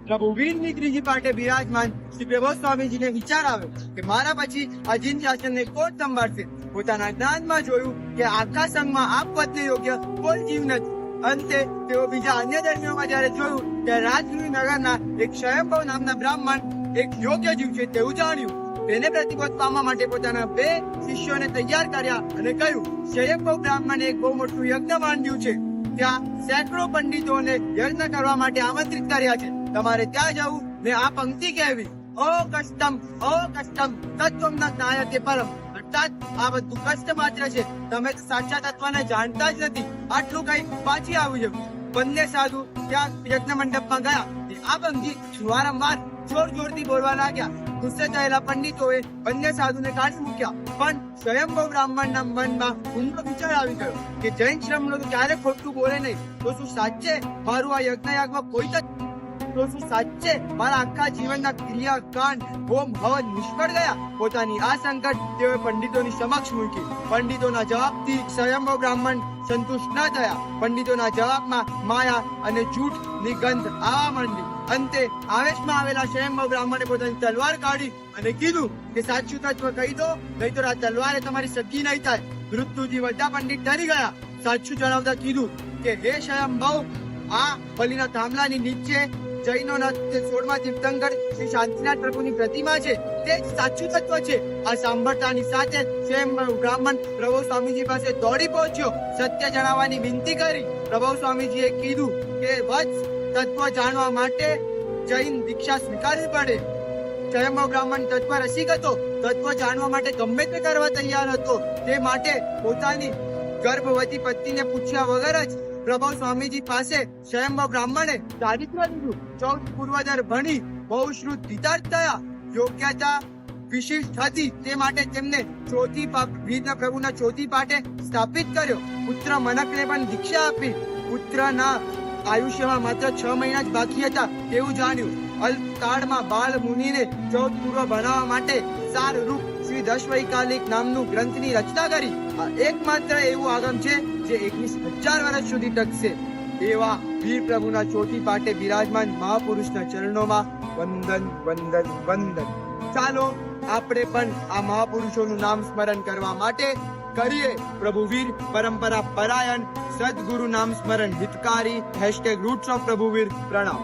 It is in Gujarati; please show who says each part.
Speaker 1: પ્રભુ વીરની ત્રીજી પાટે બિરાજમાન શ્રી પ્રભુ સ્વામીજીને વિચાર આવ્યો કે મારા પછી આ જીન શાસનને કોણ સંભાળશે. પોતાના જ્ઞાનમાં જોયું કે આખા સંઘમાં આ પદને યોગ્ય કોઈ જીવ નથી. અંતે તેઓ બીજા અન્ય ધર્મીઓમાં જયારે જોયું કે રાજગુરુ નગરના એક સ્વયંભવ નામના બ્રાહ્મણ એક યોગ્ય જીવ છે તેવું જાણ્યું. તેને પ્રતિપોધ પામવા માટે પોતાના 2 શિષ્યોને તૈયાર કર્યા અને કહ્યું, સ્વયંભવ બ્રાહ્મણે એક બહુ મોટું યજ્ઞ માંડ્યું છે. ત્યાં સેંકડો પંડિતોને યજ્ઞ કરવા માટે આમંત્રિત કર્યા છે. તમારે ત્યાં જવું ને આ પંક્તિ કહેવી, ઓ કષ્ટમ તત્વમ ન જ્ઞાયતે પરમ. અર્થાત આ બધું કષ્ટ માત્ર છે, તમે તો સાચા તત્વને જાણતા જ નથી. આટલું કઈ પાછી આવી જવું. બંને સાધુ ત્યાં યજ્ઞ મંડપમાં ગયા. આ પંક્તિ વારંવાર જોરથી બોલવા લાગ્યા. ગુસ્સે થયેલા પંડિતોએ બંને સાધુને કાઢી મૂક્યા. પણ સ્વયંભવ બ્રાહ્મણના મનમાં ઊંડો વિચાર આવી ગયો કે જૈન શ્રમણો તો ક્યારે ખોટું બોલે નહીં. તો શું સાચે મારું આ યજ્ઞયાગમાં કોઈ તો શું સાચે મારા આખા જીવનના ક્રિયા કાંડ હોમ હવન નિષ્ફળ ગયા? પોતાની આ સંકટ તેઓએ પંડિતોની સમક્ષ મૂકી. પંડિતોના જવાબથી સ્વયંભવ બ્રાહ્મણ સંતુષ્ટ ન થયા. પંડિતોના જવાબમાં માયા અને જૂઠની ગંધ આવવા માંડી. અંતે આવેશમાં આવેલા સ્વયંભવ બ્રાહ્મણે પોતાની તલવાર કાઢી અને કીધું કે સાચું તત્વ કહી દો, નહીં તો આ તલવારે તમારી સગી નહીં થાય. મૃત્યુથી બધા પંડિત ડરી ગયા. સાચું જણાવતા કીધું કે હે સ્વયંભવ, આ બલિના થાંભલાની નીચે જૈનોના 16મા તીર્થંકર શ્રી શાંતિનાથ પ્રભુની પ્રતિમા છે. તે જ સાચું તત્વ છે. આ સાંભળતાની સાથે સ્વયંભવ બ્રાહ્મણ પ્રભુ સ્વામીજી પાસે દોડી પહોંચ્યો. સત્ય જણાવવાની વિનંતી કરી. પ્રભુ સ્વામીજીએ કીધું કે વત્સ, તત્વ જાણવા માટે જૈન દીક્ષા સ્વીકારવી પડે. સ્વયંભવ બ્રાહ્મણ તત્વ રસિક હતો. તત્વ જાણવા માટે ગમે તે કરવા તૈયાર હતો. તે માટે પોતાની ગર્ભવતી પત્નીને પૂછ્યા વગર જ પ્રભુ સ્વામીજી પાસે સ્વયંભવ બ્રાહ્મણે ચારિત્ર લીધું. 14 પૂર્વદર ભણી બહુ શ્રુત ગીતાર્થ થયા. યોગ્યતા વિશિષ્ટ હતી, તે માટે તેમને વીરના પ્રભુના ચોથી પાટે સ્થાપિત કર્યો. પુત્ર મનકને પણ દીક્ષા આપી. પુત્રના આયુષ્યમાં માત્ર 6 મહિના જ બાકી હતા તેવું જાણ્યું. અલ્પકાળમાં બાળ મુનિને 14 પૂર્વ ભણાવવા માટે સારરૂપ શ્રી દશવૈકાલિક નામનું ગ્રંથની રચના કરી. આ એકમાત્ર એવું આગમ છે જે 21,000 વર્ષ સુધી ટકશે. એવા વીર પ્રભુના ચોથી પાટે બિરાજમાન મહાપુરુષના ચરણોમાં વંદન. ચાલો આપણે પણ આ મહાપુરુષોનું નામ સ્મરણ કરવા માટે કરીએ પ્રભુ વીર પરંપરા પરાયણ સદગુરુ નામ સ્મરણ હિતકારી #રૂટ્સ ઓફ પ્રભુવીર પ્રણામ.